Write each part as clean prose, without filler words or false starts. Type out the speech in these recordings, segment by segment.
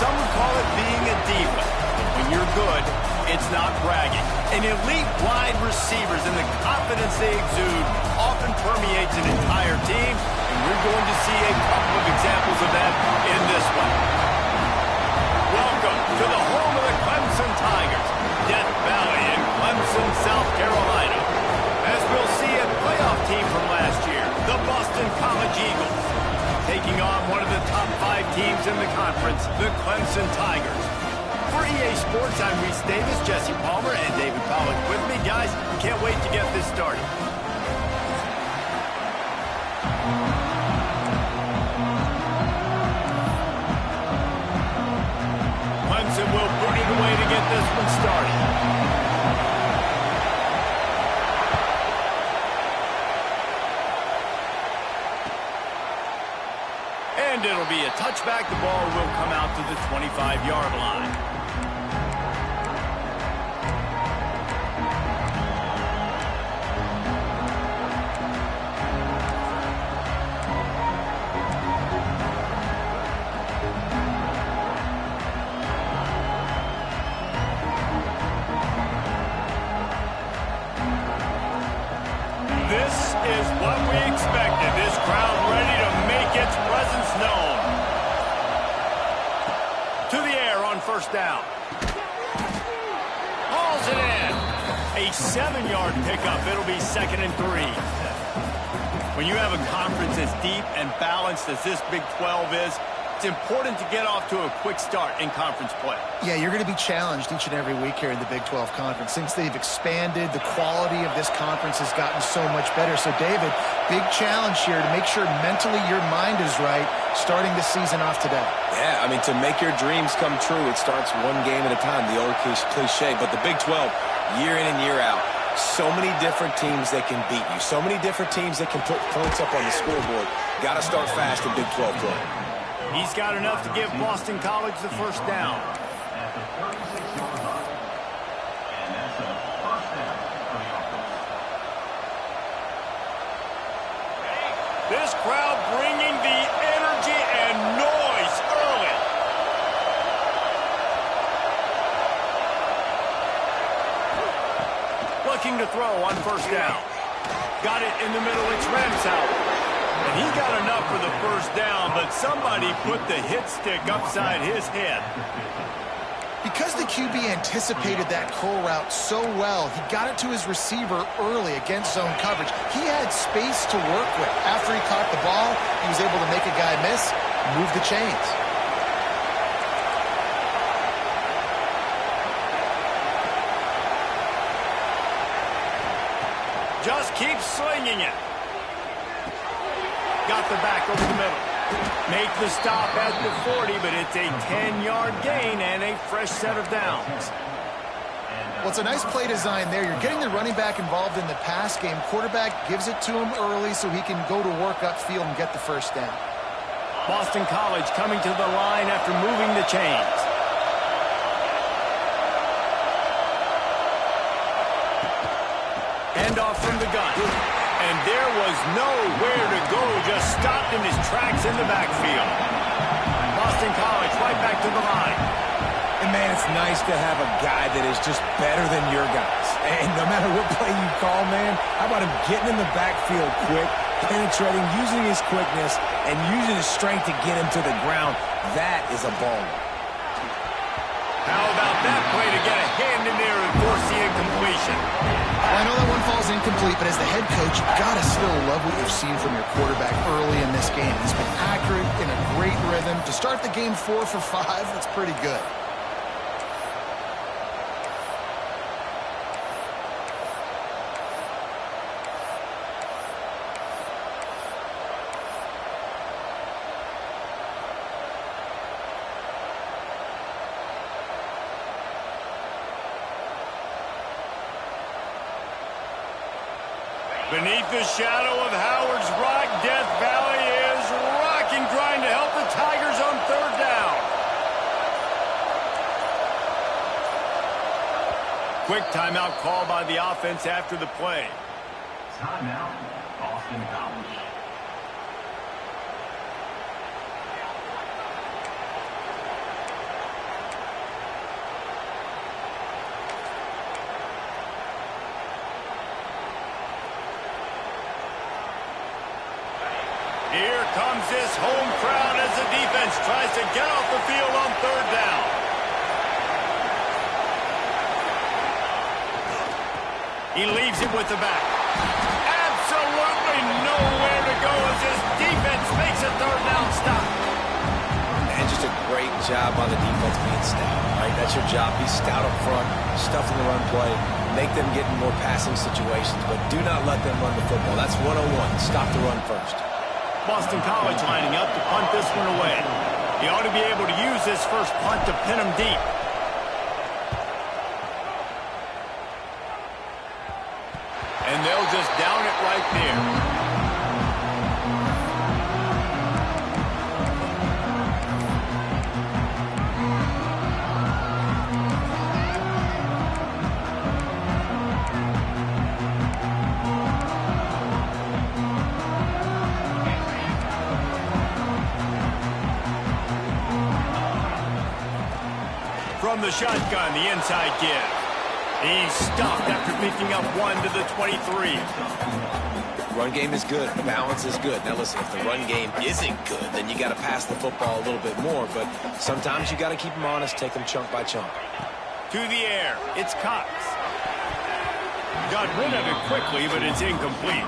some would call it being a diva. But when you're good, it's not bragging. And elite wide receivers and the confidence they exude often permeates an entire team, and we're going to see a couple of examples of that in this one. Welcome to the home of the Clemson Tigers, Death Valley in Clemson, South Carolina. As we'll see a playoff team from last year, the Boston College Eagles, taking on one of the top 5 teams in the conference, the Clemson Tigers. For EA Sports, I'm Reese Davis, Jesse Palmer, and David Pollack with me. Guys, can't wait to get this started. Clemson will put it away to get this one started. And it'll be a touchback. The ball will come out to the 25-yard line. This is what we expected. This crowd ready to make its presence known. To the air on first down. Hauls it in. A 7-yard pickup. It'll be 2nd and 3. When you have a conference as deep and balanced as this Big 12 is, it's important to get off to a quick start in conference play. Yeah, you're going to be challenged each and every week here in the Big 12 Conference. Since they've expanded, the quality of this conference has gotten so much better. So, David, big challenge here to make sure mentally your mind is right starting the season off today. Yeah, I mean, to make your dreams come true, it starts one game at a time, the old cliche. But the Big 12, year in and year out, so many different teams that can beat you, so many different teams that can put points up on the scoreboard. Got to start fast in Big 12 play. He's got enough to give Boston College the first down. This crowd bringing the energy and noise early. Looking to throw on first down. Got it in the middle. It's Ramsauer. And he got enough for the first down, but somebody put the hit stick upside his head. Because the QB anticipated that curl route so well, he got it to his receiver early against zone coverage. He had space to work with. After he caught the ball, he was able to make a guy miss, move the chains. Just keep slinging it. Got the back over the middle. Make the stop at the 40, but it's a 10-yard gain and a fresh set of downs. Well, it's a nice play design there. You're getting the running back involved in the pass game. Quarterback gives it to him early so he can go to work upfield and get the first down. Boston College coming to the line after moving the chains. Handoff from the gun. And there was nowhere to go, just stopped in his tracks in the backfield. Boston College right back to the line. And, man, it's nice to have a guy that is just better than your guys. And no matter what play you call, man, how about him getting in the backfield quick, penetrating, using his quickness, and using his strength to get him to the ground? That is a baller. How about that play to get a hand in there and force the incompletion? Well, I know that one falls incomplete, but as the head coach, you've got to still love what you've seen from your quarterback early in this game. He's been accurate, in a great rhythm. To start the game 4 for 5, that's pretty good. Beneath the shadow of Howard's Rock, Death Valley is rocking, trying to help the Tigers on third down. Quick timeout call by the offense after the play. Timeout, Boston College. Here comes this home crowd as the defense tries to get off the field on third down. He leaves it with the back. Absolutely nowhere to go as this defense makes a third down stop. And just a great job by the defense being stout, right? That's your job. Be stout up front, stuff in the run play, make them get in more passing situations, but do not let them run the football. That's 101. Stop the run first. Boston College lining up to punt this one away. He ought to be able to use this first punt to pin him deep. And they'll just down it right there. From the shotgun, the inside give. He's stuffed after picking up one to the 23. Run game is good. Balance is good. Now listen, if the run game isn't good, then you got to pass the football a little bit more. But sometimes you got to keep them honest, take them chunk by chunk. To the air, it's Cox. Got rid of it quickly, but it's incomplete.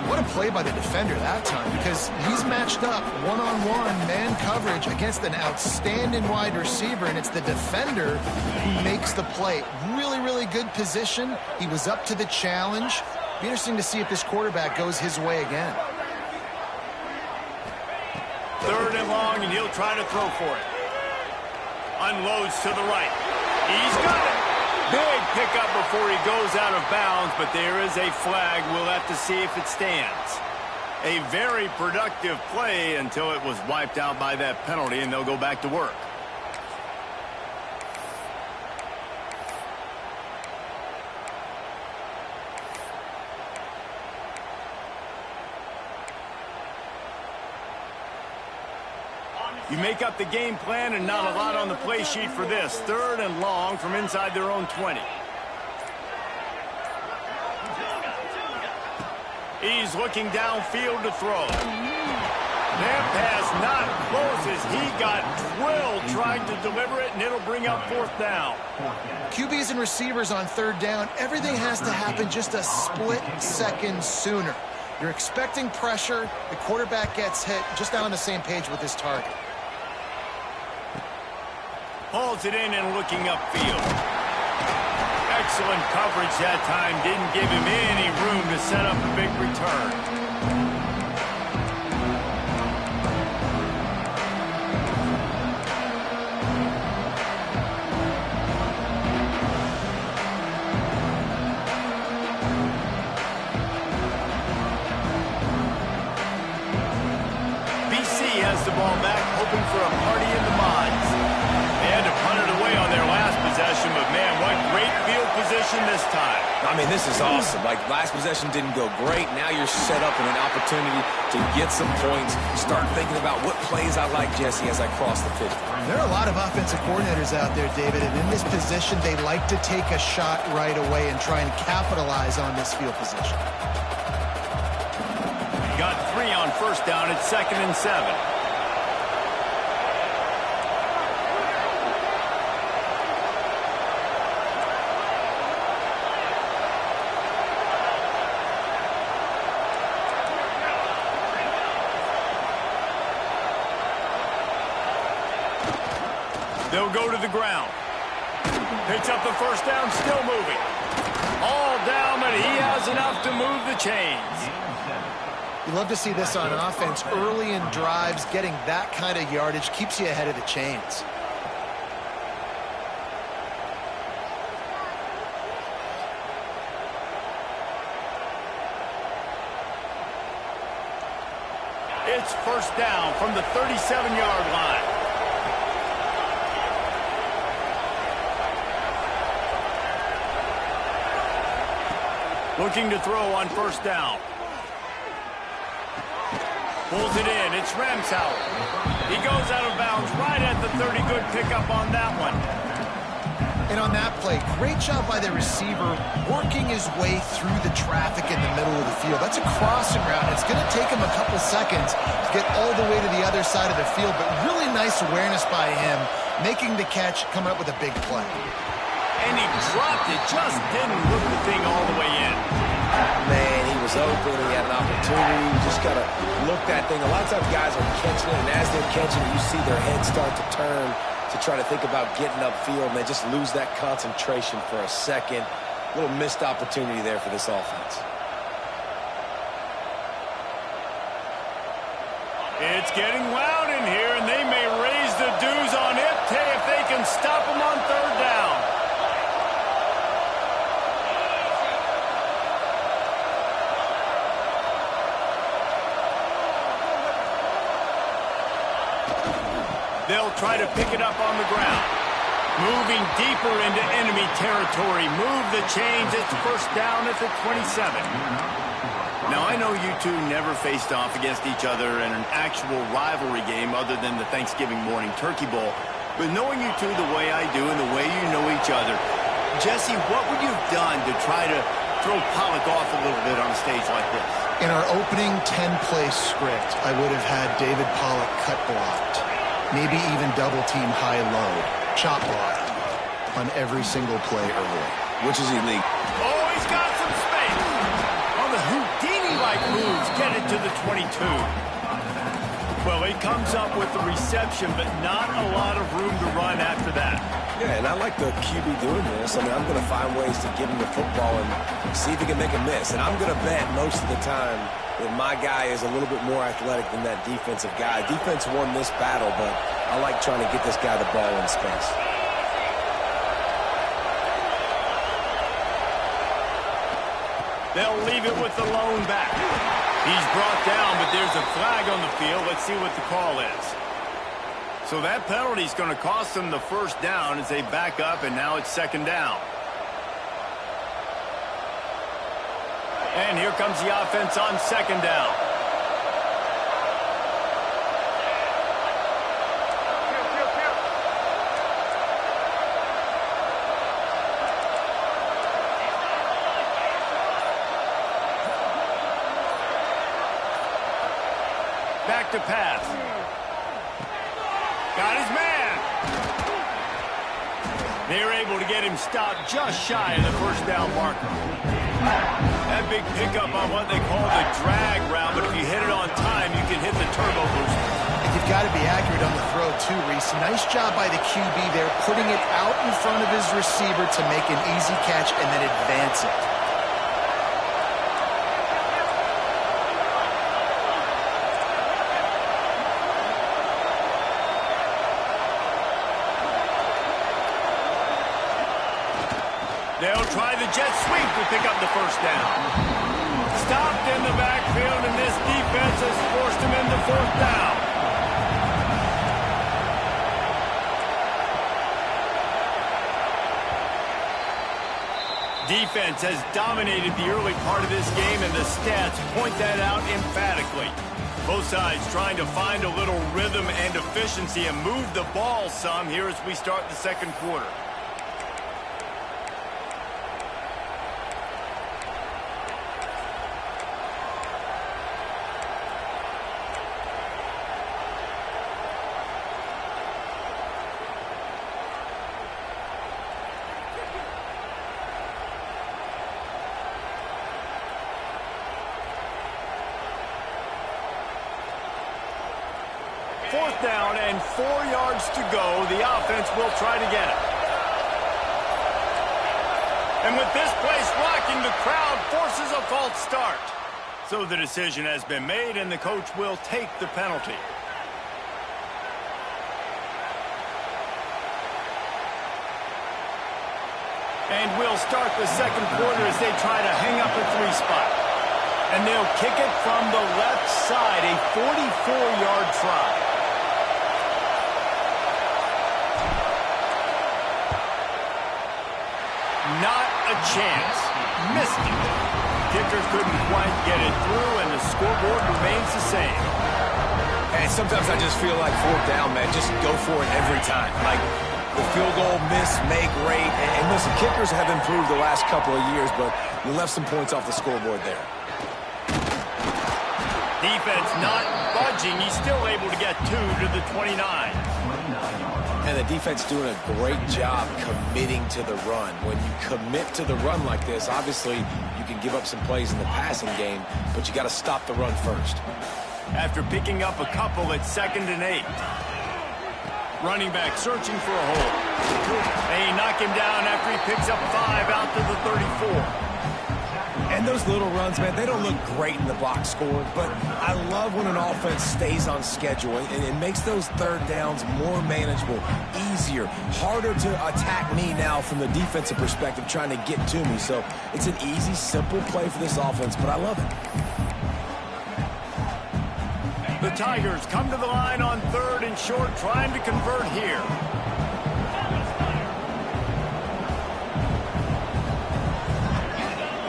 What a play by the defender that time, because he's matched up one-on-one man coverage against an outstanding wide receiver, and it's the defender who makes the play. Really, really good position. He was up to the challenge. Be interesting to see if this quarterback goes his way again. Third and long, and he'll try to throw for it. Unloads to the right. He's got it. Big pickup before he goes out of bounds, but there is a flag. We'll have to see if it stands. A very productive play until it was wiped out by that penalty, and they'll go back to work. You make up the game plan and not a lot on the play sheet for this. Third and long from inside their own 20. He's looking downfield to throw. That pass not close as he got drilled trying to deliver it, and it'll bring up fourth down. QBs and receivers on third down, everything has to happen just a split second sooner. You're expecting pressure, the quarterback gets hit, just not on the same page with his target. Hauls it in and looking upfield. Excellent coverage that time. Didn't give him any room to set up a big return. BC has the ball back, hoping for a party in the mods. They had to punt it away on their last possession, but man, what great field position this time. I mean, this is awesome. Like, last possession didn't go great. Now you're set up in an opportunity to get some points. Start thinking about what plays I like, Jesse, as I cross the 50. There are a lot of offensive coordinators out there, David, and in this position, they like to take a shot right away and try and capitalize on this field position. Got 3 on first down. It's 2nd and 7. They'll go to the ground. Picks up the first down, still moving. All down, but he has enough to move the chains. You love to see this on offense. Early in drives, getting that kind of yardage keeps you ahead of the chains. It's first down from the 37-yard line. Looking to throw on first down. Pulls it in. It's Ramsauer. He goes out of bounds right at the 30. Good pickup on that one. And on that play, great job by the receiver working his way through the traffic in the middle of the field. That's a crossing route. It's going to take him a couple seconds to get all the way to the other side of the field, but really nice awareness by him, making the catch, coming up with a big play. And he dropped it, just didn't look the thing all the way in. Man, he was open, he had an opportunity, you just got to look that thing. A lot of times guys are catching it, and as they're catching it, you see their head start to turn to try to think about getting upfield, and they just lose that concentration for a second. A little missed opportunity there for this offense. It's getting loud in here, and they may raise the dues on Ipte if they can stop him on third down. They'll try to pick it up on the ground. Moving deeper into enemy territory. Move the chains. It's first down at the 27. Now, I know you two never faced off against each other in an actual rivalry game other than the Thanksgiving morning Turkey Bowl. But knowing you two the way I do and the way you know each other, Jesse, what would you have done to try to throw Pollock off a little bit on a stage like this? In our opening 10-play script, I would have had David Pollock cut blocked. Maybe even double-team high-low, chop block on every single play early, which is illegal. Oh, he's got some space. On the Houdini-like moves, get it to the 22. Well, he comes up with the reception, but not a lot of room to run after that. Yeah, and I like the QB doing this. I mean, I'm going to find ways to give him the football and see if he can make a miss. And I'm going to bet most of the time that my guy is a little bit more athletic than that defensive guy. Defense won this battle, but I like trying to get this guy the ball in space. They'll leave it with the lone back. He's brought down, but there's a flag on the field. Let's see what the call is. So that penalty is going to cost them the first down as they back up, and now it's second down. And here comes the offense on second down. Back to pass. Got his man. They were able to get him stopped just shy of the first down marker. That big pickup on what they call the drag route, but if you hit it on time, you can hit the turbo booster. And you've got to be accurate on the throw, too, Reese. Nice job by the QB there, putting it out in front of his receiver to make an easy catch and then advance it. They'll try the jet sweep to pick up the first down. Stopped in the backfield, and this defense has forced him into fourth down. Defense has dominated the early part of this game, and the stats point that out emphatically. Both sides trying to find a little rhythm and efficiency and move the ball some here as we start the second quarter. Fourth down and 4 yards to go. The offense will try to get it. And with this place rocking, the crowd forces a false start. So the decision has been made, and the coach will take the penalty. And we'll start the second quarter as they try to hang up a 3 spot. And they'll kick it from the left side, a 44-yard try. Not a chance. Missed it. Kickers couldn't quite get it through, and the scoreboard remains the same. And sometimes I just feel like fourth down, man, just go for it every time. Like, The field goal miss make rate. And listen, kickers have improved the last couple of years, but you left some points off the scoreboard there. Defense not budging. He's still able to get 2 to the 29. And the defense doing a great job committing to the run. When you commit to the run like this, obviously you can give up some plays in the passing game, but you got to stop the run first. After picking up a couple at 2nd and 8. Running back searching for a hole. They knock him down after he picks up 5 out to the 34. And those little runs, man, they don't look great in the box score, but I love when an offense stays on schedule, and it makes those third downs more manageable, easier, harder to attack me now from the defensive perspective trying to get to me. So it's an easy, simple play for this offense, but I love it. The Tigers come to the line on 3rd and short, trying to convert here.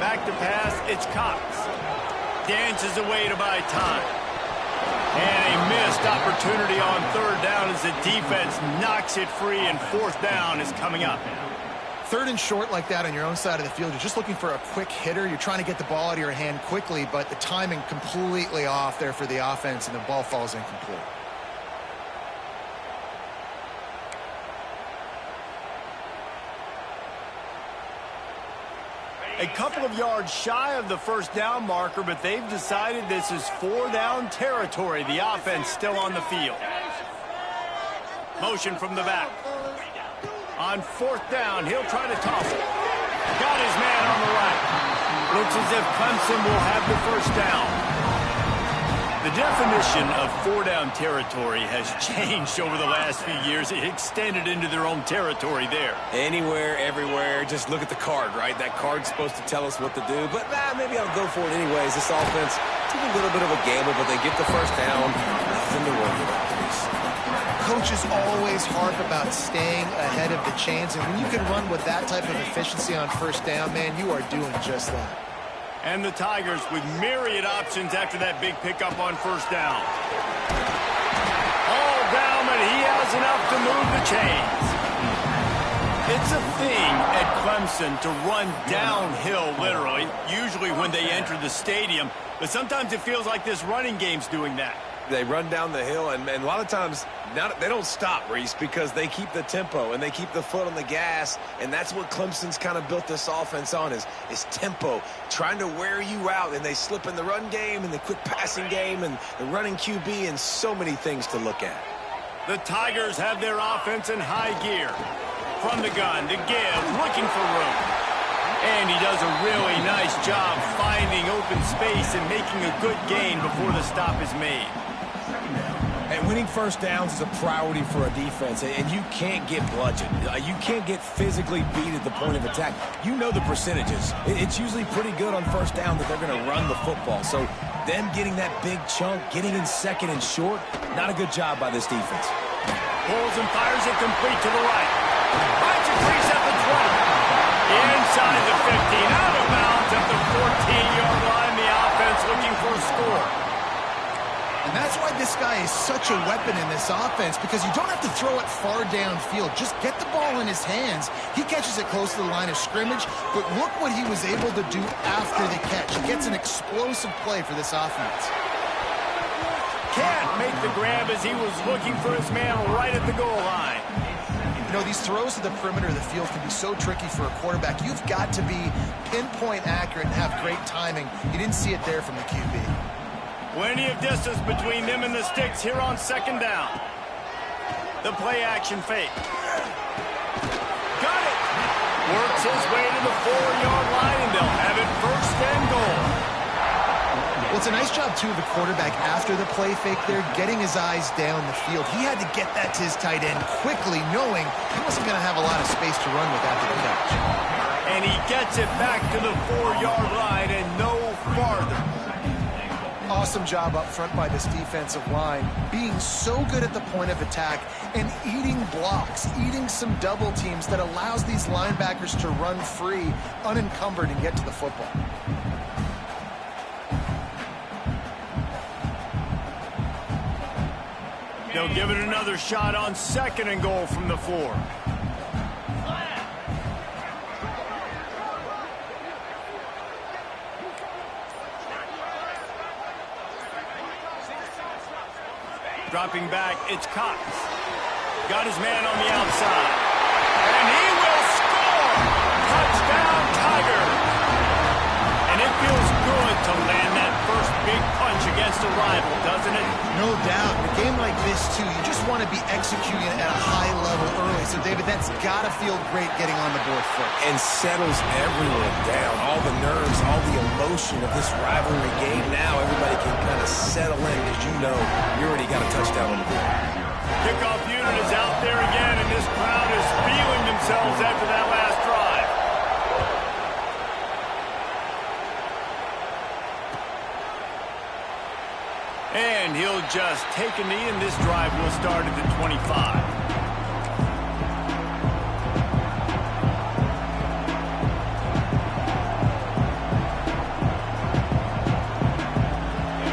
Back to pass, it's Cox. Dances away to buy time. And a missed opportunity on 3rd down as the defense knocks it free, and 4th down is coming up. 3rd and short like that on your own side of the field, you're just looking for a quick hitter. You're trying to get the ball out of your hand quickly, but the timing completely off there for the offense, and the ball falls incomplete. A couple of yards shy of the 1st down marker, but they've decided this is 4-down territory. The offense still on the field. Motion from the back. On 4th down, he'll try to toss it. Got his man on the right. Looks as if Clemson will have the 1st down. The definition of 4-down territory has changed over the last few years. It extended into their own territory there. Anywhere, everywhere, just look at the card, right? That card's supposed to tell us what to do, but maybe I'll go for it anyways. This offense took a little bit of a gamble, but they get the 1st down. Nothing to worry about, please. Coaches always harp about staying ahead of the chains, and when you can run with that type of efficiency on 1st down, man, you are doing just that. And the Tigers with myriad options after that big pickup on 1st down. All down, but he has enough to move the chains. It's a thing at Clemson to run downhill, literally, usually when they enter the stadium, but sometimes it feels like this running game's doing that. They run down the hill, and a lot of times they don't stop, Reese, because they keep the tempo and they keep the foot on the gas, and that's what Clemson's kind of built this offense on is tempo, trying to wear you out, and they slip in the run game and the quick passing game and the running QB and so many things to look at. The Tigers have their offense in high gear. From the gun to give, looking for room. And he does a really nice job finding open space and making a good gain before the stop is made. And winning 1st downs is a priority for a defense, and you can't get bludgeoned. You can't get physically beat at the point of attack. You know the percentages. It's usually pretty good on 1st down that they're going to run the football. So them getting that big chunk, getting in 2nd and short, not a good job by this defense. Pulls and fires it complete to the right. Finds a crease at the 20. Inside the 15, out of bounds at the 14-yard line. The offense looking for a score. And that's why this guy is such a weapon in this offense, because you don't have to throw it far downfield. Just get the ball in his hands. He catches it close to the line of scrimmage, but look what he was able to do after the catch. He gets an explosive play for this offense. Can't make the grab as he was looking for his man right at the goal line. You know, these throws to the perimeter of the field can be so tricky for a quarterback. You've got to be pinpoint accurate and have great timing. You didn't see it there from the QB. Plenty of distance between them and the sticks here on 2nd down. The play action fake. Got it. Works his way to the 4-yard line, and they'll have it 1st and goal. Well, it's a nice job, too, of the quarterback after the play fake there, getting his eyes down the field. He had to get that to his tight end quickly, knowing he wasn't going to have a lot of space to run with after the catch. And he gets it back to the 4-yard line and no farther. Awesome job up front by this defensive line, being so good at the point of attack and eating blocks, eating some double teams that allows these linebackers to run free, unencumbered, and get to the football. They'll give it another shot on 2nd and goal from the 4. Dropping back, it's Cox. Got his man on the outside. And he will score! Touchdown, Tiger! And it feels good to land that first big punch against a rival, doesn't it? No doubt. In a game like this, too, you just want to be executing at a high level early. So, David, that's got to feel great getting on the board first. And settles everyone down. All the nerves, all the emotion of this rivalry game. Now everybody can kind of settle in because you know you already got a touchdown on the board. Kickoff unit is out there again, and this crowd is feeling themselves after that last drive. And he'll just take a knee, and this drive will start at the 25.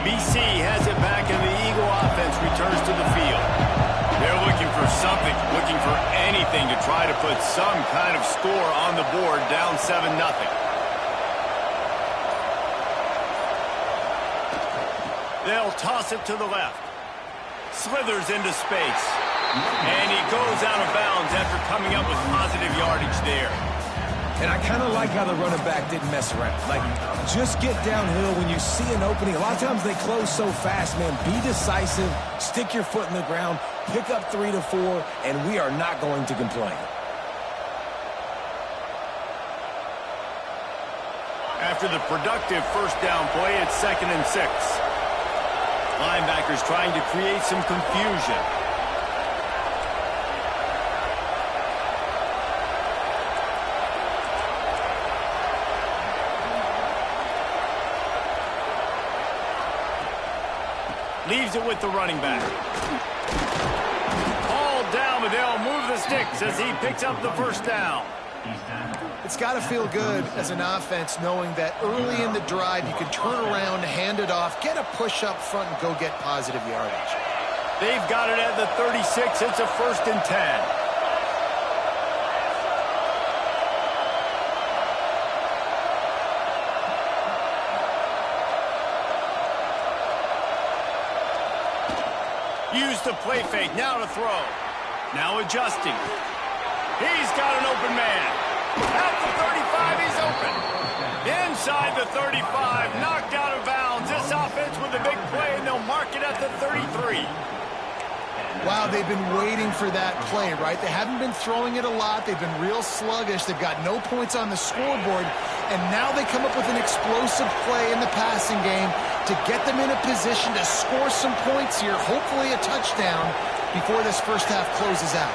BC has it back, and the Eagle offense returns to the field. They're looking for something, looking for anything to try to put some kind of score on the board, down 7-0. They'll toss it to the left. Slithers into space. And he goes out of bounds after coming up with positive yardage there. And I kind of like how the running back didn't mess around. Like, just get downhill when you see an opening. A lot of times they close so fast, man. Be decisive, stick your foot in the ground, pick up 3 to 4, and we are not going to complain. After the productive first down play, it's 2nd and 6. Linebackers trying to create some confusion. Leaves it with the running back. Ball down, but they'll move the sticks as he picks up the first down. It's got to feel good as an offense knowing that early in the drive you can turn around, hand it off, get a push up front, and go get positive yardage. They've got it at the 36. It's a 1st and 10. Use the play fake. Now to throw. Now adjusting. He's got an open man. At the 35, he's open. Inside the 35, knocked out of bounds. This offense with a big play, and they'll mark it at the 33. Wow, they've been waiting for that play, right? They haven't been throwing it a lot. They've been real sluggish. They've got no points on the scoreboard. And now they come up with an explosive play in the passing game to get them in a position to score some points here, hopefully a touchdown, before this first half closes out.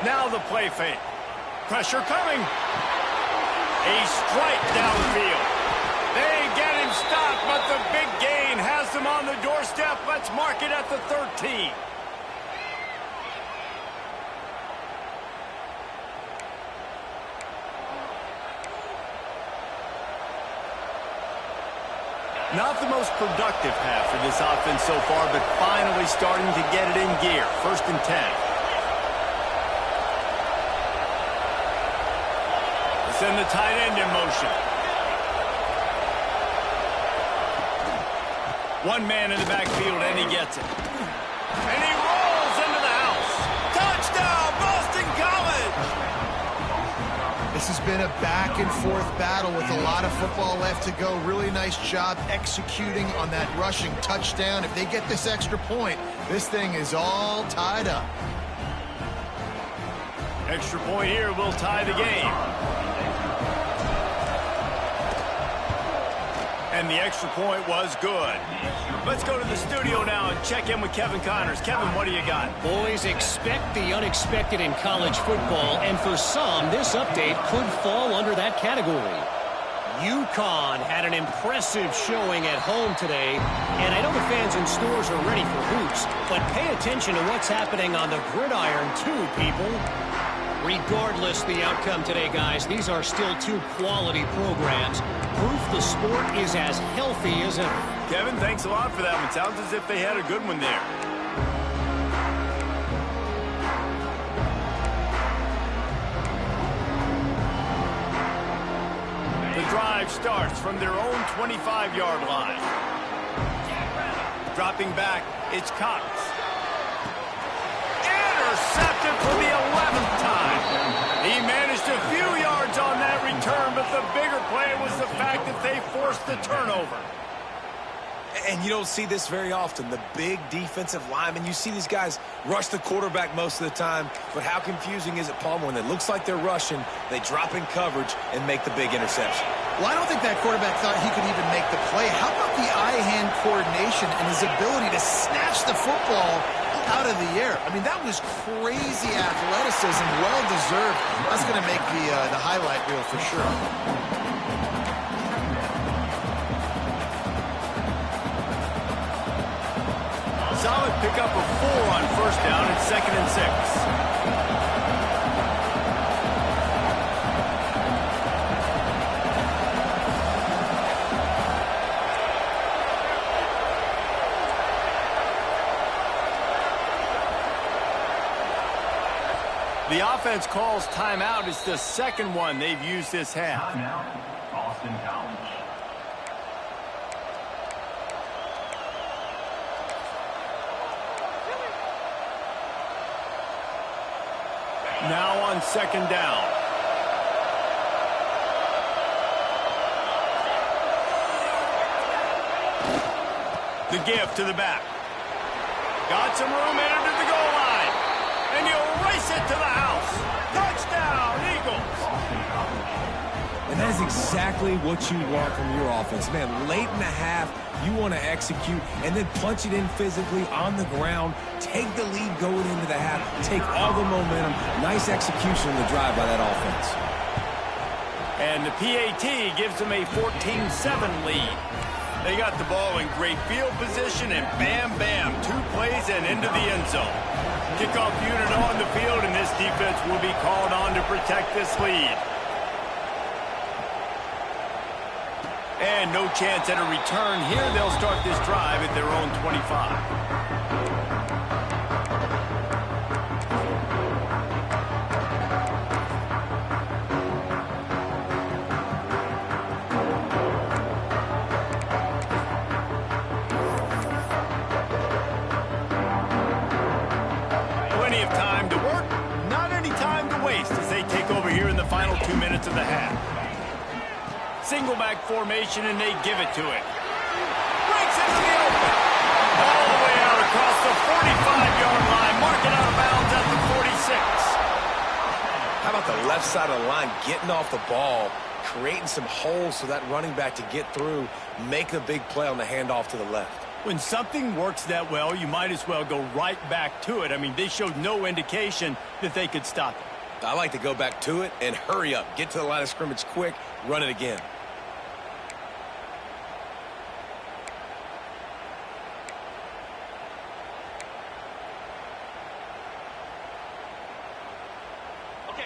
Now the play fake. Pressure coming. A strike downfield. They get him stopped, but the big gain has them on the doorstep. Let's mark it at the 13. Not the most productive half for this offense so far, but finally starting to get it in gear. 1st and 10. Send the tight end in motion. One man in the backfield, and he gets it. And he rolls into the house. Touchdown, Boston College! This has been a back-and-forth battle with a lot of football left to go. Really nice job executing on that rushing touchdown. If they get this extra point, this thing is all tied up. Extra point here will tie the game. And the extra point was good. Let's go to the studio now and check in with Kevin Connors. Kevin, what do you got? Boys, expect the unexpected in college football, and for some, this update could fall under that category. UConn had an impressive showing at home today, and I know the fans in stores are ready for hoops, but pay attention to what's happening on the gridiron too, people. Regardless the outcome today, guys, these are still 2 quality programs. Proof the sport is as healthy as ever. Kevin, thanks a lot for that one. Sounds as if they had a good one there. drive starts from their own 25-yard line. Dropping back, it's Cox. Intercepted for the 11th time. He managed a few yards on that return, but the bigger play was the fact that they forced the turnover. And you don't see this very often. The big defensive linemen, you see these guys rush the quarterback most of the time, but how confusing is it, Palmer, when it looks like they're rushing, they drop in coverage and make the big interception? Well, I don't think that quarterback thought he could even make the play. How about the eye-hand coordination and his ability to snatch the football out of the air? I mean, that was crazy athleticism, well-deserved. That's going to make the highlight reel for sure. Solid pickup of 4 on first down and 2nd and 6. The offense calls timeout. It's the second one they've used this half. Timeout, Boston College. Now on 2nd down. The give to the back. Got some room, entered to the goal line. And he'll race it to the house. Touchdown, Eagles. And that is exactly what you want from your offense. Man, late in the half, you want to execute and then punch it in physically on the ground. Take the lead going into the half. Take all the momentum. Nice execution on the drive by that offense. And the PAT gives them a 14-7 lead. They got the ball in great field position, and bam, bam, 2 plays and into the end zone. Kickoff unit on the field, and this defense will be called on to protect this lead. And no chance at a return here. They'll start this drive at their own 25. Plenty of time to work, not any time to waste as they take over here in the final 2 minutes of the half. Single back formation, and they give it to it. Breaks into the open. All the way out across the 45-yard line. Mark it out of bounds at the 46. How about the left side of the line getting off the ball, creating some holes for that running back to get through, make a big play on the handoff to the left. When something works that well, you might as well go right back to it. I mean, they showed no indication that they could stop it. I like to go back to it and hurry up. Get to the line of scrimmage quick, run it again.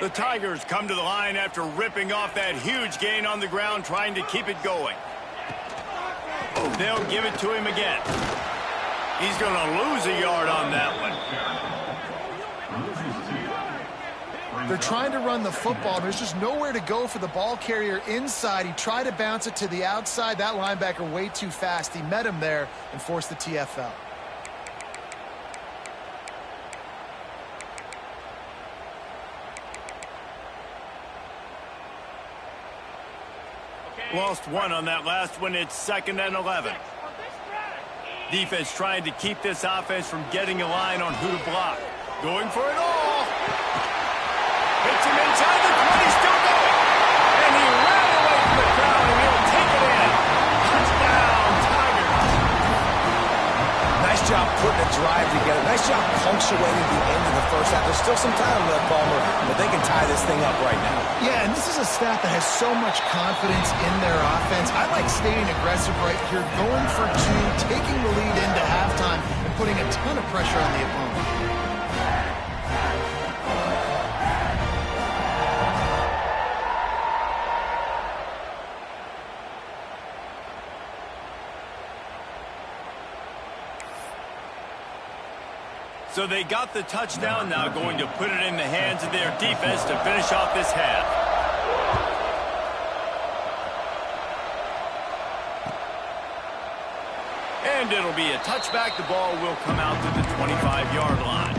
The Tigers come to the line after ripping off that huge gain on the ground, trying to keep it going. They'll give it to him again. He's going to lose a yard on that one. They're trying to run the football. There's just nowhere to go for the ball carrier inside. He tried to bounce it to the outside. That linebacker way too fast. He met him there and forced the TFL. Lost 1 on that last one. It's 2nd and 11. Defense trying to keep this offense from getting a line on who to block. Going for it all. Hits him inside the 20, still going. And he ran away from the crowd, and he'll take it in. Touchdown, Tigers. Nice job putting a drive together. Nice job punctuating the end of the first half. There's still some time left, Palmer, but they can tie this thing up right now. Yeah, and this is a staff that has so much confidence in their offense. I like staying aggressive right here, going for 2, taking the lead into halftime, and putting a ton of pressure on the opponent. So they got the touchdown, now going to put it in the hands of their defense to finish off this half. And it'll be a touchback. The ball will come out to the 25-yard line.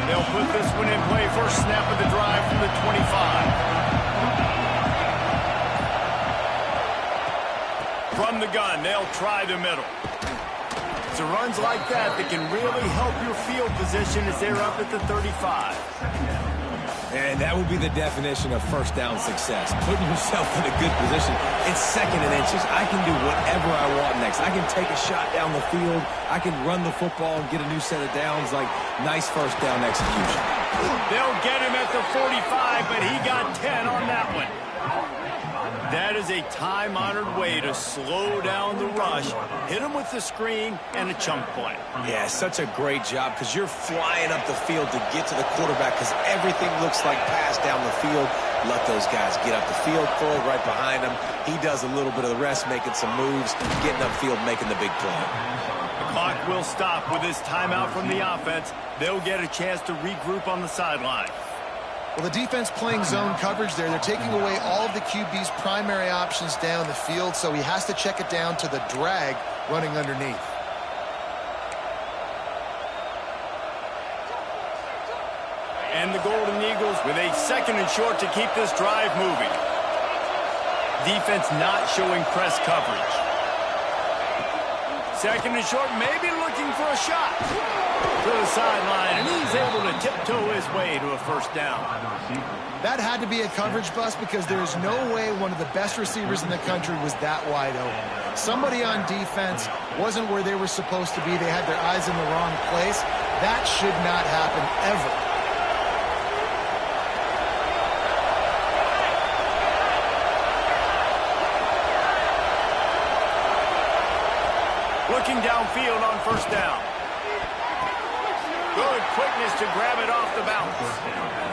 They'll put this one in play. First snap of the drive from the 25. From the gun, they'll try the middle. It's runs like that that can really help your field position as they're up at the 35. And that would be the definition of first down success. Putting yourself in a good position. It's second and inches. I can do whatever I want next. I can take a shot down the field. I can run the football and get a new set of downs. Like, nice first down execution. They'll get him at the 45, but he got 10 on that one. That is a time-honored way to slow down the rush, hit him with the screen, and a chunk play. Yeah, such a great job because you're flying up the field to get to the quarterback because everything looks like pass down the field. Let those guys get up the field, throw it right behind him. He does a little bit of the rest, making some moves, getting upfield, making the big play. The clock will stop with this timeout from the offense. They'll get a chance to regroup on the sideline. Well, the defense playing zone coverage there. They're taking away all of the QB's primary options down the field, so he has to check it down to the drag running underneath. And the Golden Eagles with a second and short to keep this drive moving. Defense not showing press coverage. Second and short, maybe looking for a shot. To the sideline, and he's able to tiptoe his way to a first down. That had to be a coverage bust because there is no way one of the best receivers in the country was that wide open. Somebody on defense wasn't where they were supposed to be. They had their eyes in the wrong place. That should not happen ever. Looking downfield on first down. Good quickness to grab it off the bounce.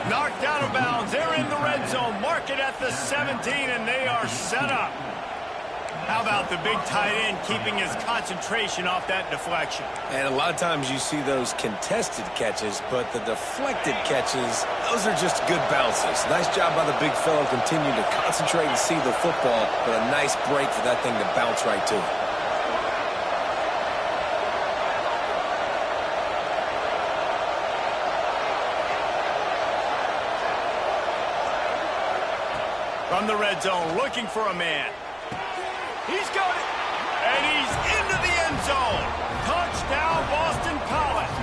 Knocked out of bounds. They're in the red zone. Mark it at the 17, and they are set up. How about the big tight end keeping his concentration off that deflection? And a lot of times you see those contested catches, but the deflected catches, those are just good bounces. Nice job by the big fellow continuing to concentrate and see the football, but a nice break for that thing to bounce right to it. From the red zone, looking for a man. He's got it, and he's into the end zone. Touchdown, Boston College.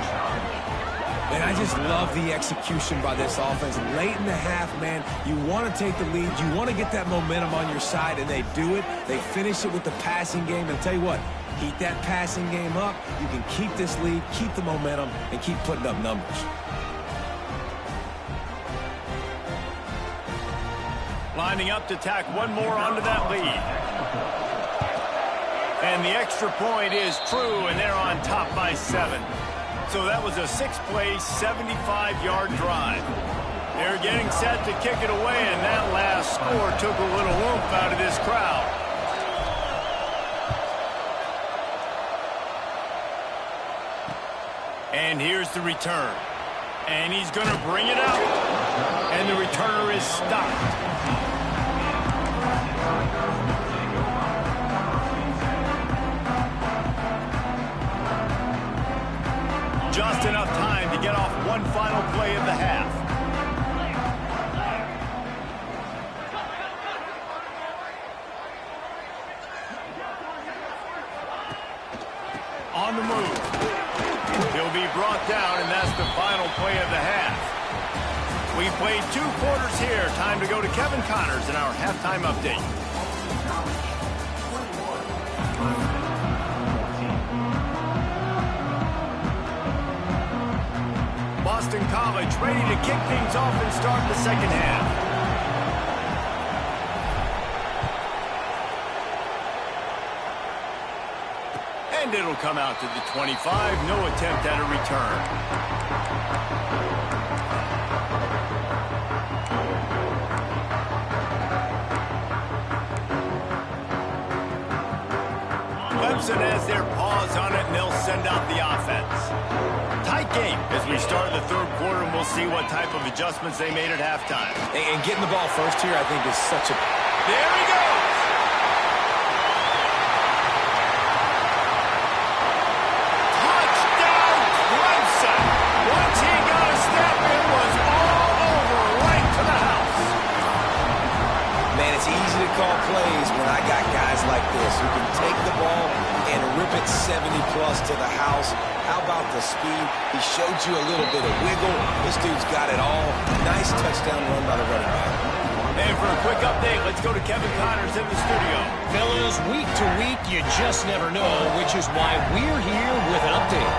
And I just love the execution by this offense. Late in the half, man, you want to take the lead. You want to get that momentum on your side, and they do it. They finish it with the passing game. And I'll tell you what, keep that passing game up. You can keep this lead, keep the momentum, and keep putting up numbers. Lining up to tack one more onto that lead. And the extra point is true, and they're on top by 7. So that was a 6-play, 75-yard drive. They're getting set to kick it away, and that last score took a little oomph out of this crowd. And here's the return. And he's going to bring it out. And the returner is stopped. Just enough time to get off one final play of the half. On the move. He'll be brought down, and that's the final play of the half. We played 2 quarters here. Time to go to Kevin Connors in our halftime update. Boston College ready to kick things off and start the second half. And it'll come out to the 25. No attempt at a return. Clemson has their paws on it, and they'll send out the offense. Tight tight game as we start the third quarter, and we'll see what type of adjustments they made at halftime. And getting the ball first here, I think, is such a... There he goes! Touchdown, Clemson! Once he got a step, it was all over, right to the house. Man, it's easy to call plays when I got guys like this who can take the ball and rip it 70-plus to the house. How about the speed? He showed you a little bit of wiggle. This dude's got it all. Nice touchdown run by the running back. And for a quick update, let's go to Kevin Connors in the studio. Fellas, week to week, you just never know, which is why we're here with an update.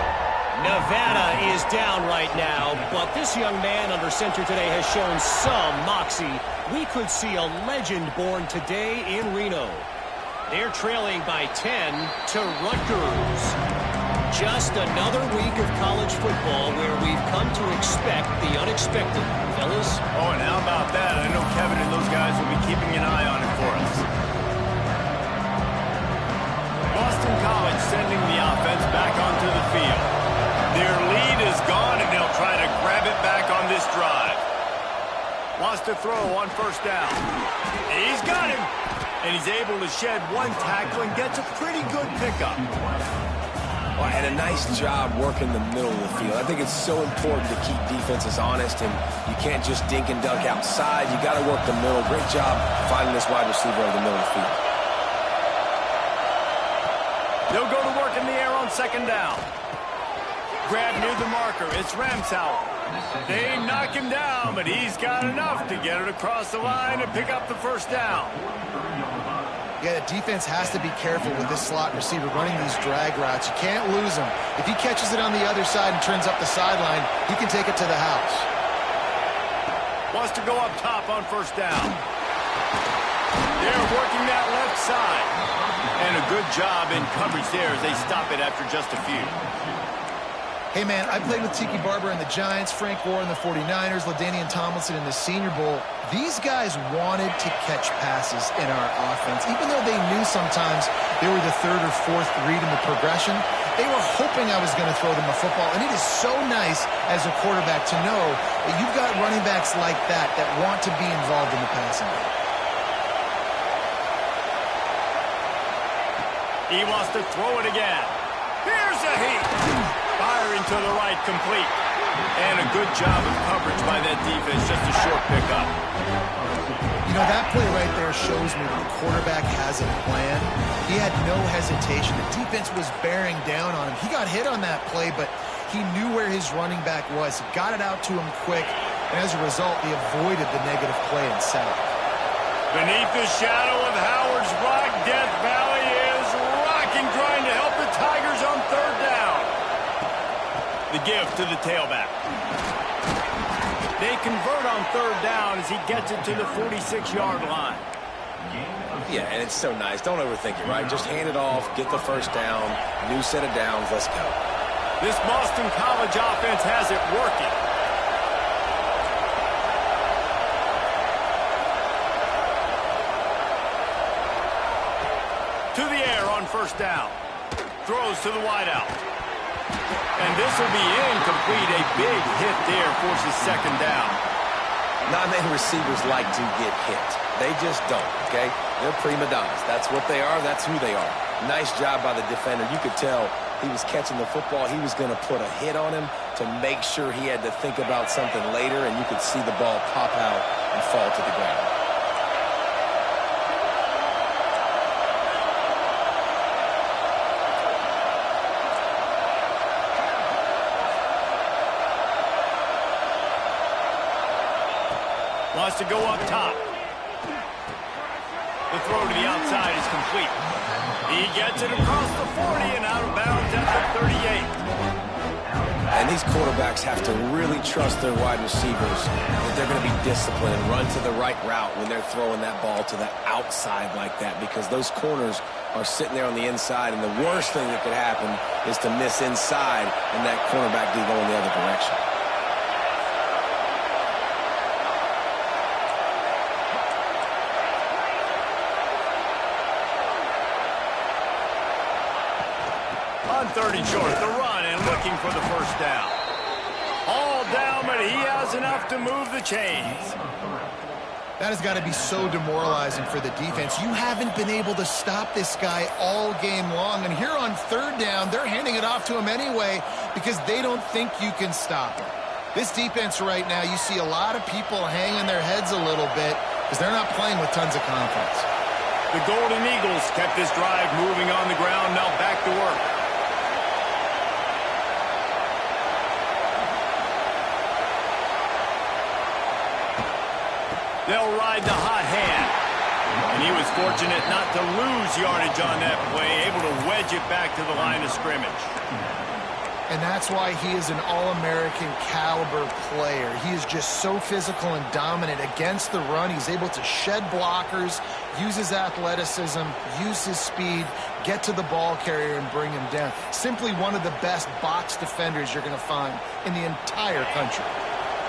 Nevada is down right now, but this young man under center today has shown some moxie. We could see a legend born today in Reno. They're trailing by 10 to Rutgers. Just another week of college football where we've come to expect the unexpected. Fellas? Oh, and how about that? I know Kevin and those guys will be keeping an eye on it for us. Boston College sending the offense back onto the field. Their lead is gone, and they'll try to grab it back on this drive. Wants to throw on first down. He's got him. And he's able to shed one tackle and gets a pretty good pickup. Well, and a nice job working the middle of the field. I think it's so important to keep defenses honest, and you can't just dink and dunk outside. You got to work the middle. Great job finding this wide receiver over the middle of the field. They'll go to work in the air on second down. Grab near the marker. It's Ramsauer. They knock him down, but he's got enough to get it across the line and pick up the first down. Yeah, the defense has to be careful with this slot receiver running these drag routes. You can't lose him. If he catches it on the other side and turns up the sideline, he can take it to the house. Wants to go up top on first down. They're working that left side. And a good job in coverage there as they stop it after just a few. Hey, man, I played with Tiki Barber and the Giants, Frank Gore and the 49ers, LaDainian Tomlinson in the Senior Bowl. These guys wanted to catch passes in our offense. Even though they knew sometimes they were the third or fourth read in the progression, they were hoping I was going to throw them a football. And it is so nice as a quarterback to know that you've got running backs like that that want to be involved in the passing game. He wants to throw it again. Here's a heat. Firing to the right, complete. And a good job of coverage by that defense, just a short pickup. You know, that play right there shows me that the quarterback has a plan. He had no hesitation. The defense was bearing down on him. He got hit on that play, but he knew where his running back was. He got it out to him quick, and as a result, he avoided the negative play and sack. Beneath the shadow of Howard's Rock, Death Valley is rocking, trying to help the Tigers on third down. The give to the tailback. They convert on third down as he gets it to the 46-yard line. Yeah, and it's so nice. Don't overthink it, right? Just hand it off, get the first down, new set of downs, let's go. This Boston College offense has it working. To the air on first down. Throws to the wideout. And this will be incomplete. A big hit there forces second down. Not many receivers like to get hit. They just don't, okay? They're prima donnas. That's what they are. That's who they are. Nice job by the defender. You could tell he was catching the football. He was going to put a hit on him to make sure he had to think about something later, and you could see the ball pop out and fall to the ground. Wants to go up top. The throw to the outside is complete. He gets it across the 40 and out of bounds at the 38. And these quarterbacks have to really trust their wide receivers that they're going to be disciplined and run to the right route when they're throwing that ball to the outside like that, because those corners are sitting there on the inside, and the worst thing that could happen is to miss inside and that cornerback do go in the other direction. On third and short, the run and looking for the first down. does enough to move the chains. That has got to be so demoralizing for the defense. You haven't been able to stop this guy all game long. And here on third down, they're handing it off to him anyway because they don't think you can stop him. This defense right now, you see a lot of people hanging their heads a little bit because they're not playing with tons of confidence. The Golden Eagles kept this drive moving on the ground. Now back to work. They'll ride the hot hand. And he was fortunate not to lose yardage on that play, able to wedge it back to the line of scrimmage. And that's why he is an All-American caliber player. He is just so physical and dominant against the run. He's able to shed blockers, use his athleticism, use his speed, get to the ball carrier and bring him down. Simply one of the best box defenders you're going to find in the entire country.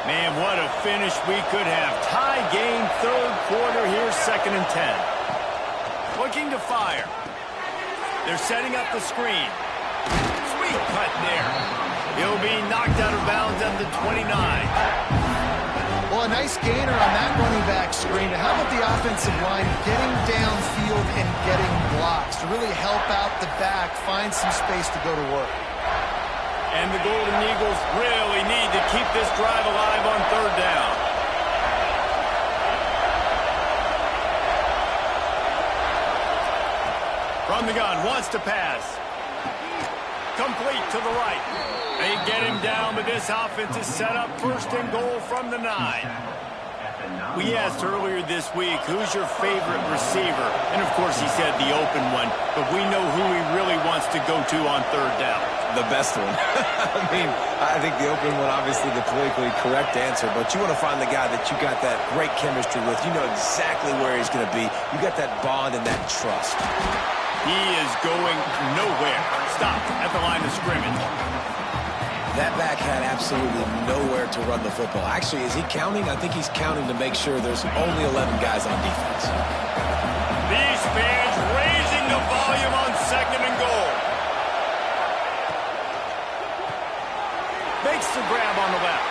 Man, what a finish we could have. Tie game, third quarter here, 2nd and 10. Looking to fire. They're setting up the screen. Sweet cut there. He'll be knocked out of bounds at the 29. Well, a nice gainer on that running back screen. How about the offensive line getting downfield and getting blocks to really help out the back, find some space to go to work? And the Golden Eagles really need to keep this drive alive on third down. From the gun, wants to pass. Complete to the right. They get him down, but this offense is set up 1st and goal from the 9. We asked earlier this week, who's your favorite receiver? And, of course, he said the open one, but we know who he really wants to go to on third down. The best one. I mean, I think the open one, obviously the politically correct answer, but you want to find the guy that you got that great chemistry with. You know exactly where he's going to be. You got that bond and that trust. He is going nowhere. Stopped at the line of scrimmage. That back had absolutely nowhere to run the football. Actually, is he counting? I think he's counting to make sure there's only 11 guys on defense. These fans raising the volume on 2nd and goal. Makes the grab on the left.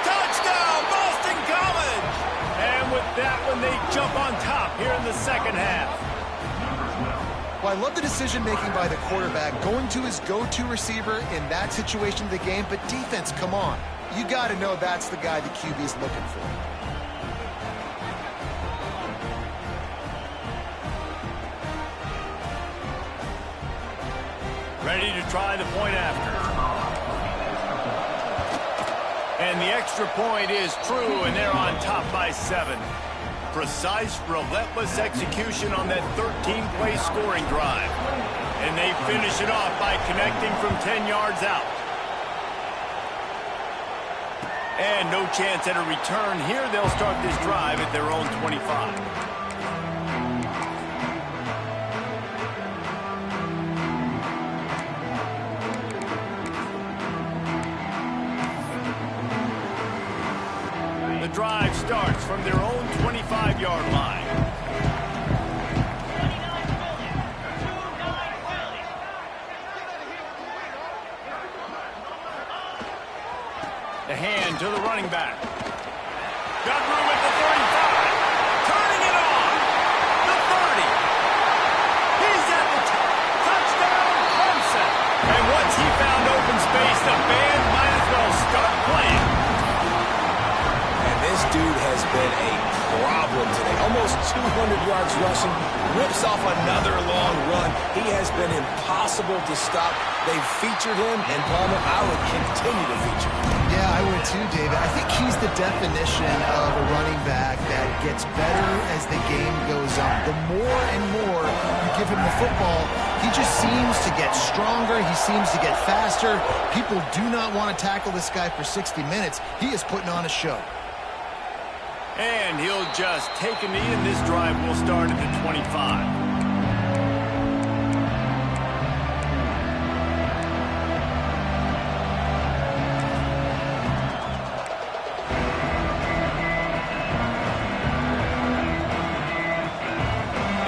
Touchdown, Boston College! And with that one, they jump on top here in the 2nd half. Well, I love the decision-making by the quarterback, going to his go-to receiver in that situation of the game. But defense, come on. You got to know that's the guy the QB's looking for. Ready to try the point after. And the extra point is true, and they're on top by 7. Precise, relentless execution on that 13-play scoring drive. And they finish it off by connecting from 10 yards out. And no chance at a return here. They'll start this drive at their own 25. Drive starts from their own 25-yard line. The hand to the running back. Got room at the 35. Turning it on. The 30. He's at the touchdown, Clemson. And once he found open space, the band might as well start playing. This dude has been a problem today. Almost 200 yards rushing, rips off another long run. He has been impossible to stop. They've featured him, and Palmer, I would continue to feature him. Yeah, I would too, David. I think he's the definition of a running back that gets better as the game goes on. The more and more you give him the football, he just seems to get stronger. He seems to get faster. People do not want to tackle this guy for 60 minutes. He is putting on a show. And he'll just take a knee, and this drive will start at the 25.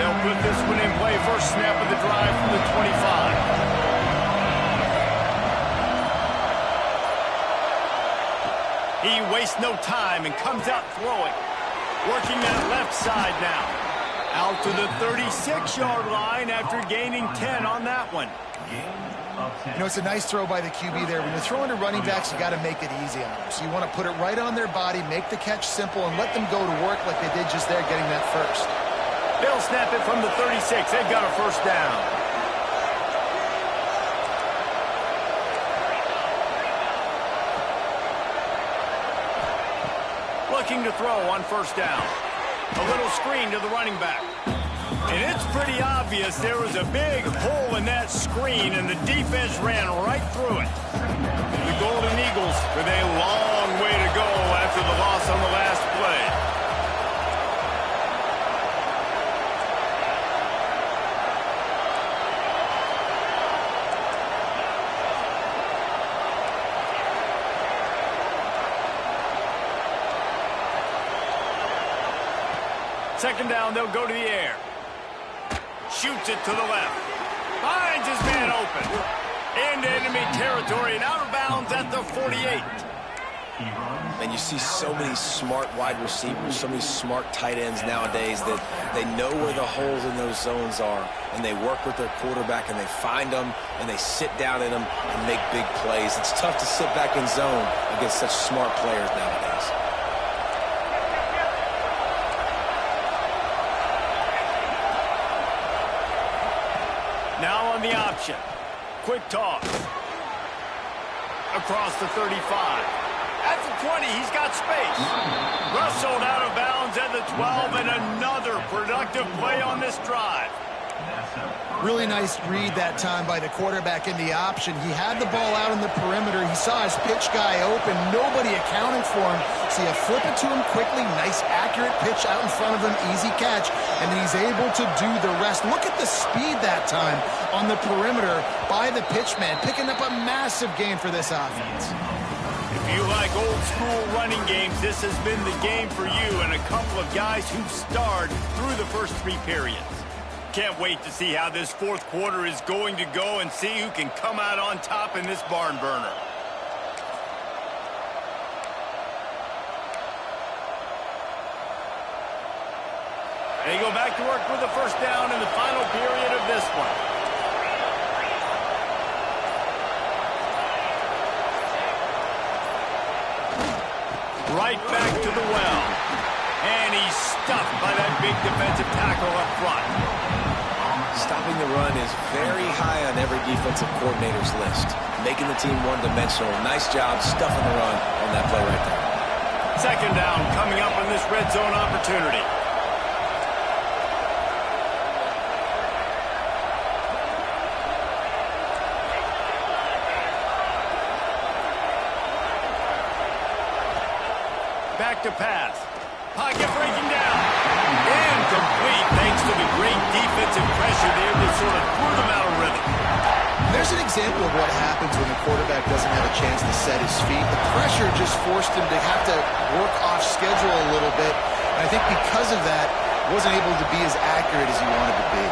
They'll put this one in play. First snap of the drive from the 25. He wastes no time and comes out throwing. Working that left side now. Out to the 36-yard line after gaining 10 on that one. You know, it's a nice throw by the QB there. When you're throwing to running backs, you got to make it easy on them. So you want to put it right on their body, make the catch simple, and let them go to work like they did just there, getting that first. They'll snap it from the 36. They've got a first down. Looking to throw on first down. A little screen to the running back. And it's pretty obvious there was a big hole in that screen, and the defense ran right through it. The Golden Eagles with a long way to go after the loss on the last play. Second down, they'll go to the air. Shoots it to the left. Finds his man open. Into enemy territory and out of bounds at the 48. And you see so many smart wide receivers, so many smart tight ends nowadays that they know where the holes in those zones are, and they work with their quarterback, and they find them, and they sit down in them and make big plays. It's tough to sit back in zone against such smart players nowadays. Now on the option. Quick toss. Across the 35. At the 20, he's got space. Wrestled out of bounds at the 12, and another productive play on this drive. Really nice read that time by the quarterback in the option. He had the ball out in the perimeter. He saw his pitch guy open. Nobody accounted for him. So you flip it to him quickly. Nice, accurate pitch out in front of him. Easy catch. And then he's able to do the rest. Look at the speed that time on the perimeter by the pitchman, picking up a massive gain for this offense. If you like old-school running games, this has been the game for you and a couple of guys who've starred through the first three periods. Can't wait to see how this fourth quarter is going to go and see who can come out on top in this barn burner. They go back to work with the first down in the final period of this one. Right back to the well. And he's stuffed by that big defensive tackle up front. Stopping the run is very high on every defensive coordinator's list. Making the team one-dimensional. Nice job stuffing the run on that play right there. Second down coming up on this red zone opportunity. Back to pass. Pocket breaking down. Incomplete thanks to the great defensive pressure there that sort of threw them out of rhythm. There's an example of what happens when the quarterback doesn't have a chance to set his feet. The pressure just forced him to have to work off schedule a little bit. And I think because of that, wasn't able to be as accurate as he wanted to be.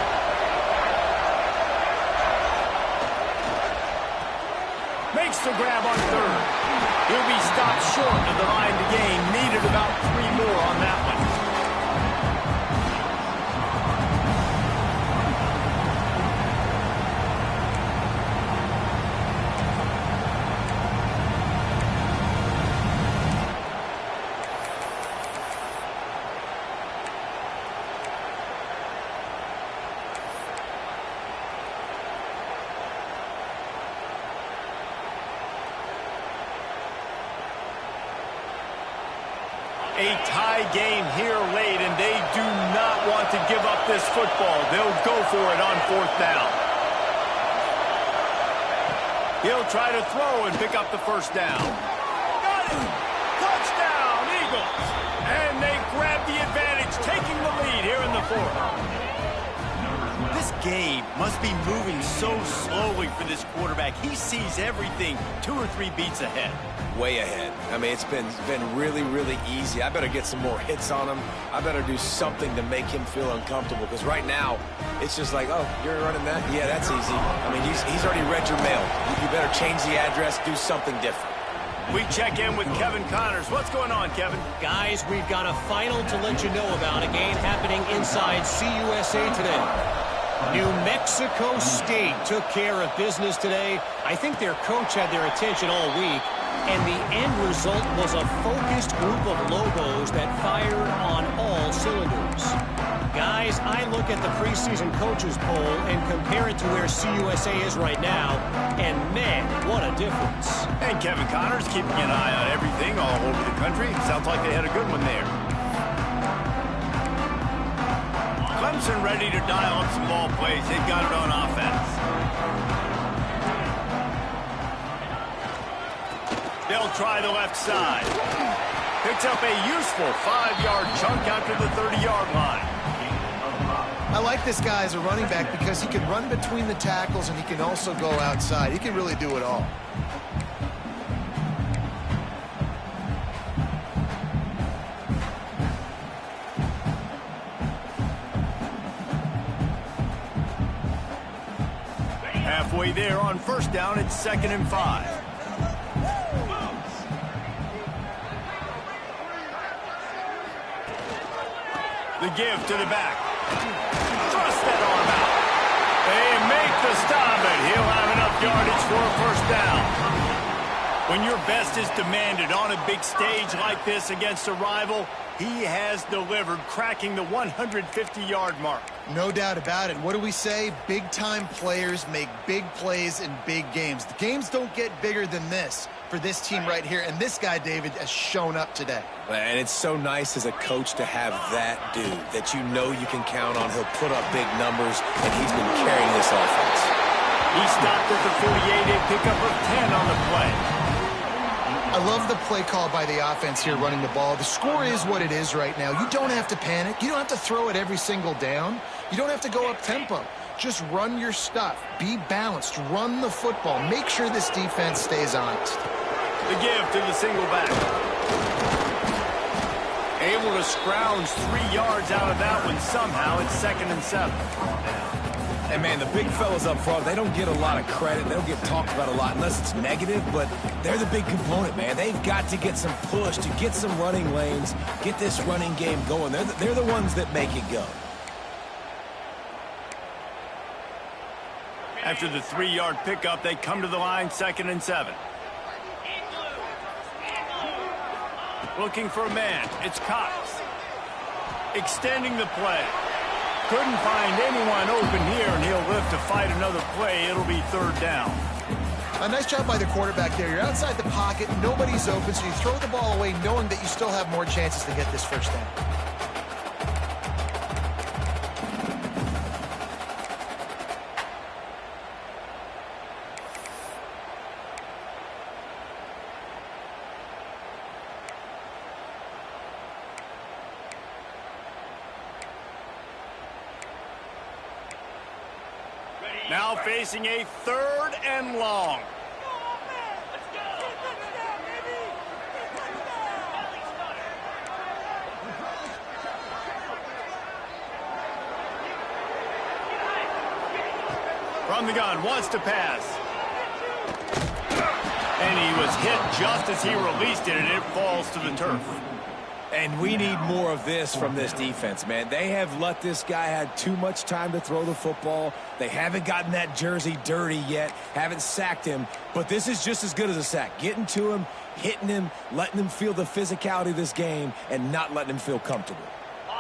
Makes the grab on third. He'll be stopped short of the line to gain. Needed about 3 more on that one. A tie game here late, and they do not want to give up this football. They'll go for it on fourth down. He'll try to throw and pick up the first down. Got it! Touchdown, Eagles! And they grab the advantage, taking the lead here in the fourth. This game must be moving so slowly for this quarterback. He sees everything 2 or 3 beats ahead. Way ahead. I mean, it's been really, really easy. I better get some more hits on him. I better do something to make him feel uncomfortable, because right now, it's just like, oh, you're running that? Yeah, that's easy. I mean, he's already read your mail. You better change the address, do something different. We check in with Kevin Connors. What's going on, Kevin? Guys, we've got a final to let you know about, a game happening inside CUSA today. New Mexico State took care of business today. I think their coach had their attention all week, and the end result was a focused group of Lobos that fired on all cylinders. Guys, I look at the preseason coaches poll and compare it to where CUSA is right now, and man, what a difference. And Kevin Connors keeping an eye on everything all over the country. Sounds like they had a good one there. Clemson ready to dial up some ball plays. They've got it on offense. They'll try the left side. Picks up a useful 5-yard chunk after the 30-yard line. I like this guy as a running back because he can run between the tackles and he can also go outside. He can really do it all. Halfway there on first down, it's 2nd and 5. The give to the back. Thrust that arm out. They make the stop, and he'll have enough yardage for a first down. When your best is demanded on a big stage like this against a rival, he has delivered, cracking the 150-yard mark. No doubt about it. What do we say? Big-time players make big plays in big games. The games don't get bigger than this for this team right here, and this guy, David, has shown up today. And it's so nice as a coach to have that dude that you know you can count on. He'll put up big numbers, and he's been carrying this offense. He stopped at the 48, a pickup of 10 on the play. I love the play call by the offense here running the ball. The score is what it is right now. You don't have to panic. You don't have to throw it every single down. You don't have to go up tempo. Just run your stuff. Be balanced. Run the football. Make sure this defense stays honest. The give to the single back. Able to scrounge 3 yards out of that one somehow. It's 2nd and 7. And, man, the big fellas up front, they don't get a lot of credit. They don't get talked about a lot unless it's negative, but they're the big component, man. They've got to get some push to get some running lanes, get this running game going. They're the ones that make it go. After the 3-yard pickup, they come to the line, 2nd and 7. Looking for a man. It's Cox. Extending the play. Couldn't find anyone open here, and he'll live to fight another play. It'll be 3rd down. A nice job by the quarterback there. You're outside the pocket. Nobody's open, so you throw the ball away knowing that you still have more chances to get this first down. Now facing a 3rd and long. From the gun, wants to pass. And he was hit just as he released it, and it falls to the turf. And we need more of this from this defense, man. They have let this guy have too much time to throw the football. They haven't gotten that jersey dirty yet, haven't sacked him. But this is just as good as a sack. Getting to him, hitting him, letting him feel the physicality of this game, and not letting him feel comfortable.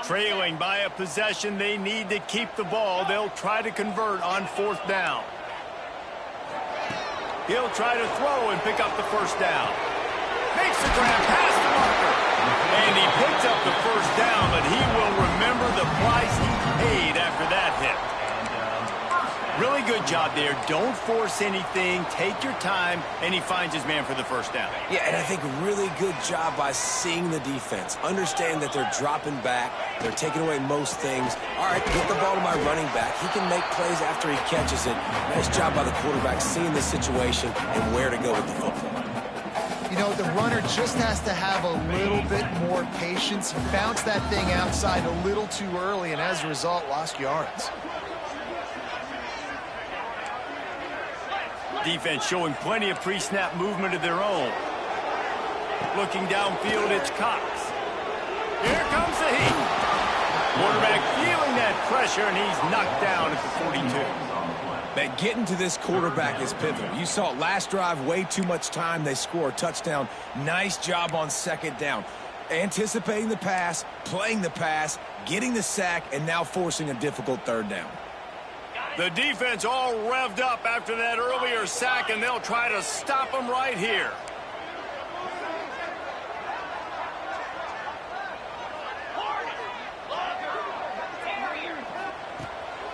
Trailing by a possession, they need to keep the ball. They'll try to convert on 4th down. He'll try to throw and pick up the first down. Makes the grab past the marker. And he picks up the first down, but he will remember the price he paid after that hit. Really good job there. Don't force anything. Take your time, and he finds his man for the first down. Yeah, and I think really good job by seeing the defense. Understand that they're dropping back. They're taking away most things. All right, get the ball to my running back. He can make plays after he catches it. Nice job by the quarterback seeing the situation and where to go with the football. You know, the runner just has to have a little bit more patience. He bounced that thing outside a little too early, and as a result, lost yards. Defense showing plenty of pre-snap movement of their own. Looking downfield, it's Cox. Here comes the heat. Quarterback feeling that pressure, and he's knocked down at the 42. Man, getting to this quarterback is pivotal. You saw it last drive, way too much time. They score a touchdown. Nice job on second down. Anticipating the pass, playing the pass, getting the sack, and now forcing a difficult third down. The defense all revved up after that earlier sack, and they'll try to stop him right here.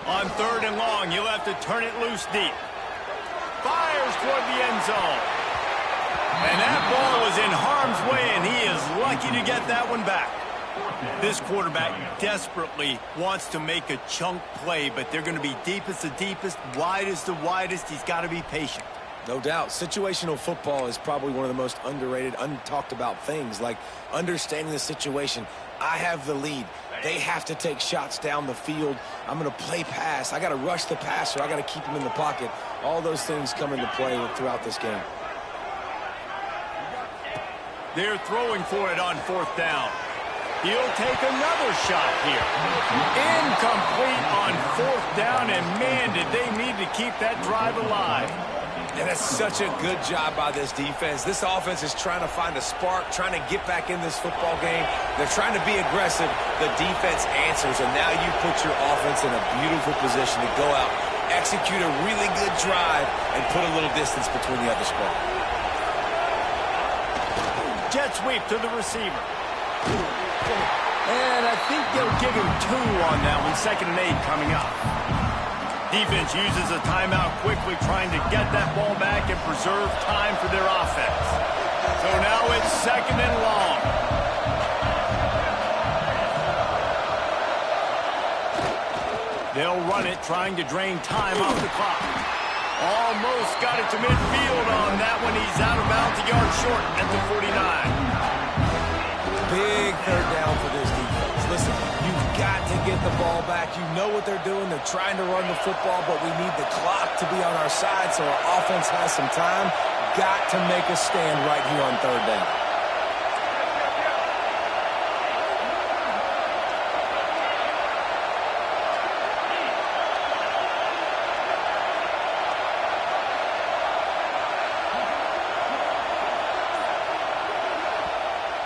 On third and long, you'll have to turn it loose deep. Fires toward the end zone. And that ball was in harm's way, and he is lucky to get that one back. This quarterback desperately wants to make a chunk play, but they're going to be deepest the deepest, widest the widest. He's got to be patient. No doubt. Situational football is probably one of the most underrated, untalked about things, like understanding the situation. I have the lead. They have to take shots down the field. I'm going to play pass. I got to rush the passer. I got to keep him in the pocket. All those things come into play throughout this game. They're throwing for it on fourth down. He'll take another shot here. Incomplete on fourth down, and man, did they need to keep that drive alive. And that's such a good job by this defense. This offense is trying to find a spark, trying to get back in this football game. They're trying to be aggressive. The defense answers, and now you put your offense in a beautiful position to go out, execute a really good drive, and put a little distance between the other squad. Jet sweep to the receiver. And I think they'll give him 2 on that one. 2nd and 8 coming up. Defense uses a timeout quickly, trying to get that ball back and preserve time for their offense. So now it's 2nd and long. They'll run it, trying to drain time off the clock. Almost got it to midfield on that one. He's out of bounds, a yard short at the 49. Big third down for this defense. Listen, you've got to get the ball back. You know what they're doing. They're trying to run the football, but we need the clock to be on our side so our offense has some time. Got to make a stand right here on third down.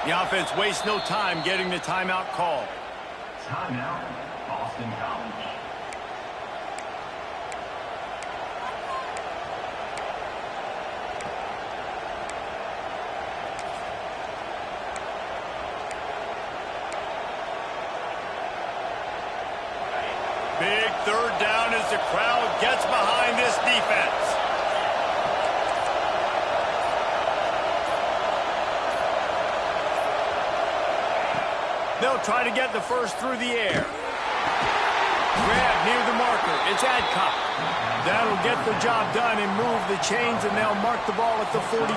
The offense wastes no time getting the timeout call. Timeout, Boston College. Big third down as the crowd gets behind this defense. They'll try to get the first through the air. Grab near the marker. It's Adcock. That'll get the job done and move the chains, and they'll mark the ball at the 45.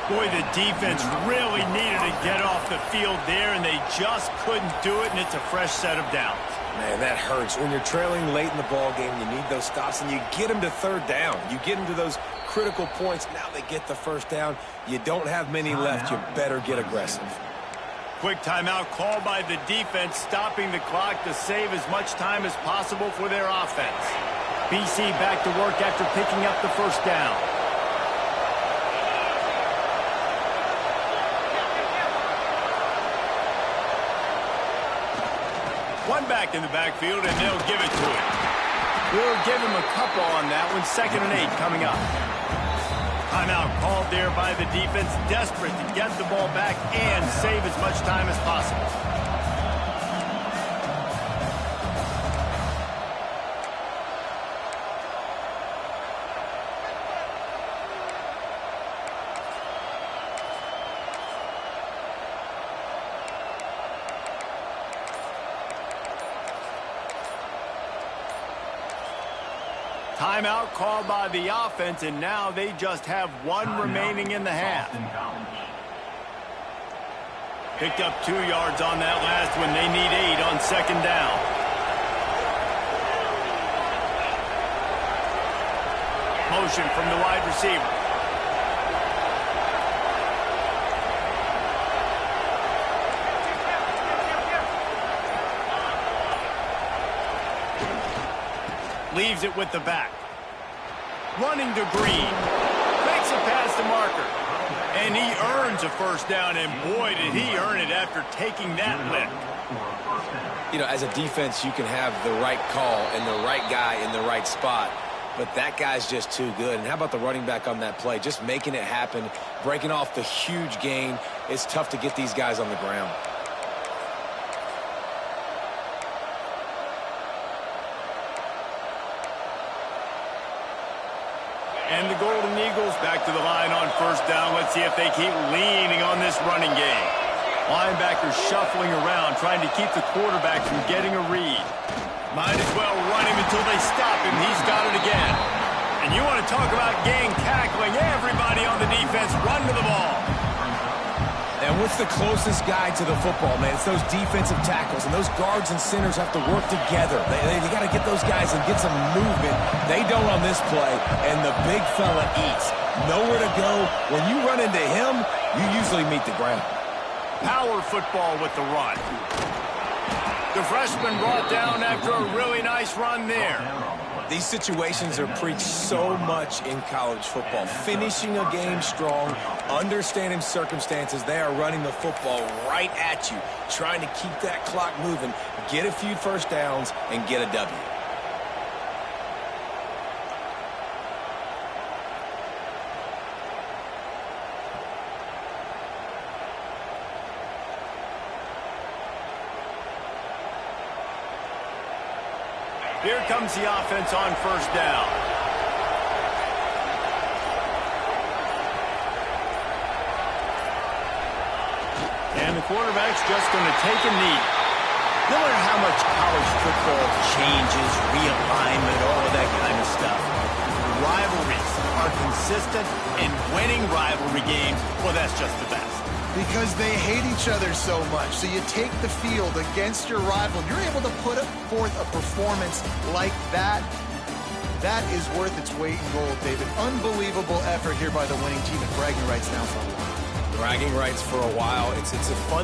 Boy, the defense really needed to get off the field there, and they just couldn't do it, and it's a fresh set of downs. Man, that hurts. When you're trailing late in the ball game, you need those stops, and you get them to third down. You get them to those critical points. Now they get the first down. You don't have many left. You better get aggressive. Quick timeout called by the defense, stopping the clock to save as much time as possible for their offense. BC back to work after picking up the first down. One back in the backfield, and they'll give it to him. We'll give him a couple on that one. 2nd and 8 coming up. Timeout called there by the defense, desperate to get the ball back and save as much time as possible. Timeout called by the offense, and now they just have one remaining in the half. Picked up 2 yards on that last one. They need 8 on 2nd down. Motion from the wide receiver. Leaves it with the back. Running to Green. Makes a pass to Marker. And he earns a first down, and boy, did he earn it after taking that lick. You know, as a defense, you can have the right call and the right guy in the right spot, but that guy's just too good. And how about the running back on that play? Just making it happen, breaking off the huge gain. It's tough to get these guys on the ground. And the Golden Eagles back to the line on first down. Let's see if they keep leaning on this running game. Linebackers shuffling around, trying to keep the quarterback from getting a read. Might as well run him until they stop him. He's got it again. And you want to talk about gang tackling. Everybody on the defense run to the ball. And what's the closest guy to the football, man? It's those defensive tackles, and those guards and centers have to work together. They got to get those guys and get some movement. They don't on this play, and the big fella eats. Nowhere to go. When you run into him, you usually meet the ground. Power football with the run. The freshman brought down after a really nice run there. These situations are preached so much in college football. Finishing a game strong, understanding circumstances. They are running the football right at you, trying to keep that clock moving, get a few first downs, and get a W. Here comes the offense on first down. And the quarterback's just going to take a knee. No matter how much college football changes, realignment, all of that kind of stuff, rivalries are consistent, and winning rivalry games, well, that's just the best. Because they hate each other so much. So you take the field against your rival. You're able to put forth a performance like that. That is worth its weight in gold, David. Unbelievable effort here by the winning team, and bragging rights now for a while. Bragging rights for a while. It's a fun